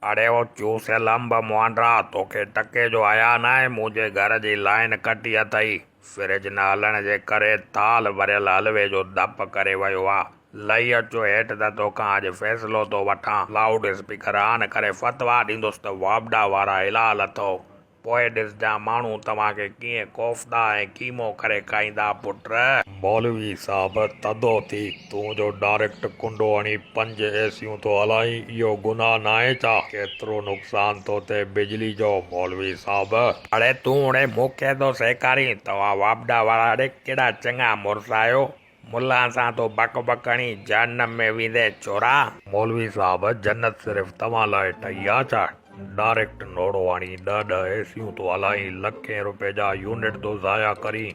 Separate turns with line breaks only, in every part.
अरे वो चूसे लंब मुआंडरा तोखे टके जो आया न आहे मुंहिंजे घर जी लाइन कटी अथई। फ्रिज न हलण जे करे थाल भरियल हलवे जो दप करे वियो आहे। लही अचो हेठि त तोखां अॼु फ़ैसिलो थो वठां। लाउड स्पीकर ऑन करे फतवा ॾींदुसि त वापडा वारा हिलाल अथव। पोइ ॾिसजां माण्हू तव्हांखे कीअं कोफ्ता ऐं कीमो करे खाईंदा पुट। मौलवी साहब तदो थी तूं जो डायरेक्ट कुंडो हणी 5 एसियूं तो हलाई इहो गुनाह न आहे छा? केतिरो नुक़सान थो थिए बिजली जो मौलवी साहब। अड़े तूं हाणे मूंखे थो सेखारीं? तव्हां वापडा वारा अड़े केॾा चङा मुड़ुस आहियो। मुल्ला सां तो बक बक हणी जहन्नम में वेंदे छोरा। मौलवी साहब जन्नत सिर्फ़ु तव्हां लाइ ठही आहे छा? डायरेक्ट नोड़ो हणी 10 एसियूं तो हलाई लखें रुपए जा यूनिट तो ज़ाया करी।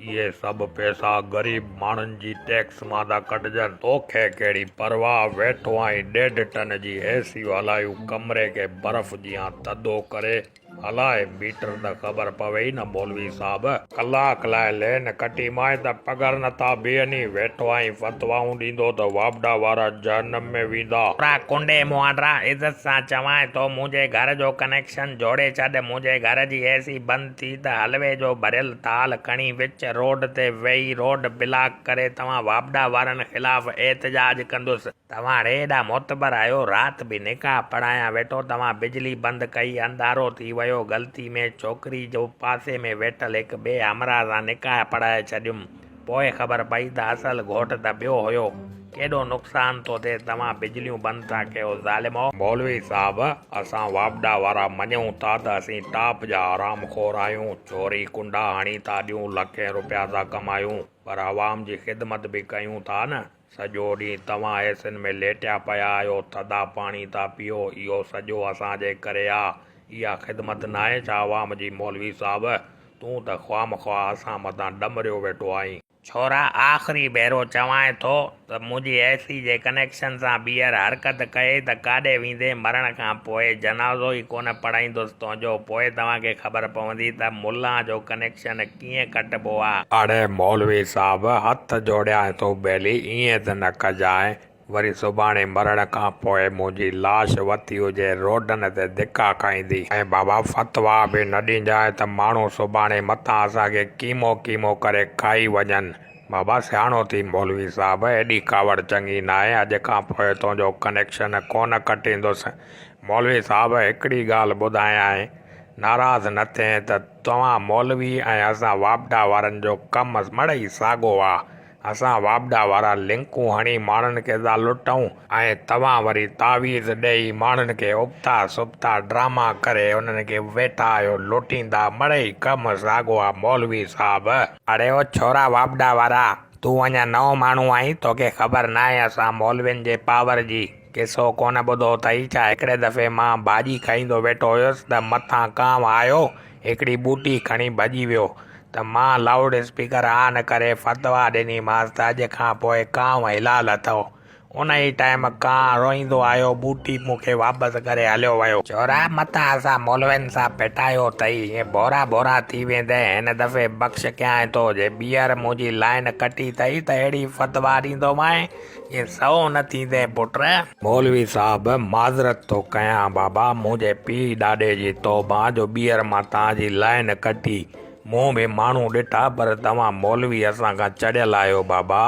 इहे सभु पैसा ग़रीब माण्हुनि जी टैक्स मां था कटिजनि। तोखे कहिड़ी परवाह? वेठो आई 1.5 टन जी एसियूं हलायूं कमरे खे बर्फ़ जियां थधो करे। हलाए मीटर त ख़बर पवे ई न मौलवी साहब। कलाक लाइ लेन कटी माए त पगर नथा बीहनी। वेठो आई फतवाऊं ॾींदो त वापडा वारा जहन्नम में वेंदा। कुंडे मुआंडरा इज़त सां चवां तो मुंहिंजे घर जो कनेक्शन जोड़े छॾ। मुंहिंजे घर जी एसी बंदि थी त हलवे जो भरियल थाल खणी विच रोड ते वेही रोड ब्लॉक करे तव्हां वापडा वारनि ख़िलाफ़ एहतजाज कंदुसि। तव्हां हेॾा मोतबर आहियो? राति बि निकाह पढ़ायां वेठो तव्हां बिजली बंदि कई अंधारो थी वियो। ग़लती में छोकिरी जो पासे में वेठल हिकु ॿिए हमरा सां निकाह पढ़ाए छॾियुमि। पोइ ख़बर पई त असल घोट त ॿियो हुयो। केॾो नुक़सान थो थिए तव्हां बिजलियूं बंदि था कयो ज़ालिमो। मौलवी साहब असां वापडा वारा मञूं था त असीं टॉप जा आराम खोर आहियूं। चोरी कुंडा हणी था ॾियूं लखें रुपया था कमायूं पर आवाम जी ख़िदमत बि कयूं था न। सॼो ॾींहुं तव्हां एसिन में लेटिया पिया आहियो थधा पाणी था पियो। इहो सॼो असांजे करे आहे। इहा ख़िदमत न आहे छा आवाम जी? मौलवी साहब तूं त ख़्वामख़्वाह असां मथां डमरियो वेठो आहीं। छोरा आख़िरी भेरो चवां थो त मुंहिंजी एसी जे कनेक्शन सां ॿीहर हरकत कए त काॾे वेंदे मरण खां पोइ जनाज़ो ई कोन पढ़ाईंदुसि तुंहिंजो। पोइ तव्हांखे ख़बर पवंदी त मुल्ला जो कनेक्शन कीअं कटिबो आहे। अड़े मौलवी साहब हथ जोड़ियां थो बेली ईअं त न कजांइ। वरी सुभाणे मरण खां पोइ मुंहिंजी लाश वती हुजे रोडनि ते धिका खाईंदी। ऐं बाबा फतवा बि न ॾींजांइ त माण्हू सुभाणे मथां असांखे कीमो कीमो करे खाई वञनि। बाबा सियाणो थी मौलवी साहब एॾी कावड़ चङी न आहे। अॼु खां पोइ तुंहिंजो कनेक्शन कोन कटींदुसि। मौलवी साहब हिकिड़ी ॻाल्हि ॿुधायां नाराज़ न थिए त तव्हां मौलवी ऐं असां वापडा वारनि जो कमु मड़ई साॻियो आहे। असां वापडा वारा लिंकूं हणी माण्हुनि खे था लुटूं ऐं तव्हां वरी तावीज़ ॾेई माण्हुनि खे उबता सुबता ड्रामा करे उन्हनि खे वेठा आहियो लुटींदा। मड़ई कमु साॻियो आहे मौलवी साहब। अड़े ओ छोरा वापडा वारा तूं अञा नओं माण्हू आहीं तोखे ख़बर न आहे असां मौलवियुनि जे पावर जी। किसो कोन ॿुधो अथई छा? हिकिड़े दफ़े मां भाॼी खाईंदो वेठो हुयुसि त मथां कांव आयो हिकिड़ी बूटी खणी भॼी वियो त मां लाउड स्पीकर ऑन करे फतवा ॾिनीमांसि त अॼु खां पोइ कांव हिलाल अथव। उन ई टाइम कां रोईंदो आयो बूटी मूंखे वापसि करे हलियो वियो। छोरा मथां असां मौलवियुनि सां पिटायो अथई ईअं बोरा बोरा थी वेंदे। हिन दफ़े बख़्श कयां थो जे ॿीहर मुंहिंजी लाइन कटी अथई त अहिड़ी फतवा ॾींदोमांइ ईअं सौ न थींदे पुट। मौलवी साहब माज़रत थो कयां बाबा मुंहिंजे पीउ ॾाॾे जी तौबा जो ॿीहर मां तव्हांजी लाइन कटी। मूं बि माण्हू ॾिठा पर तव्हां मौलवी असां खां चढ़ियल आहियो बाबा।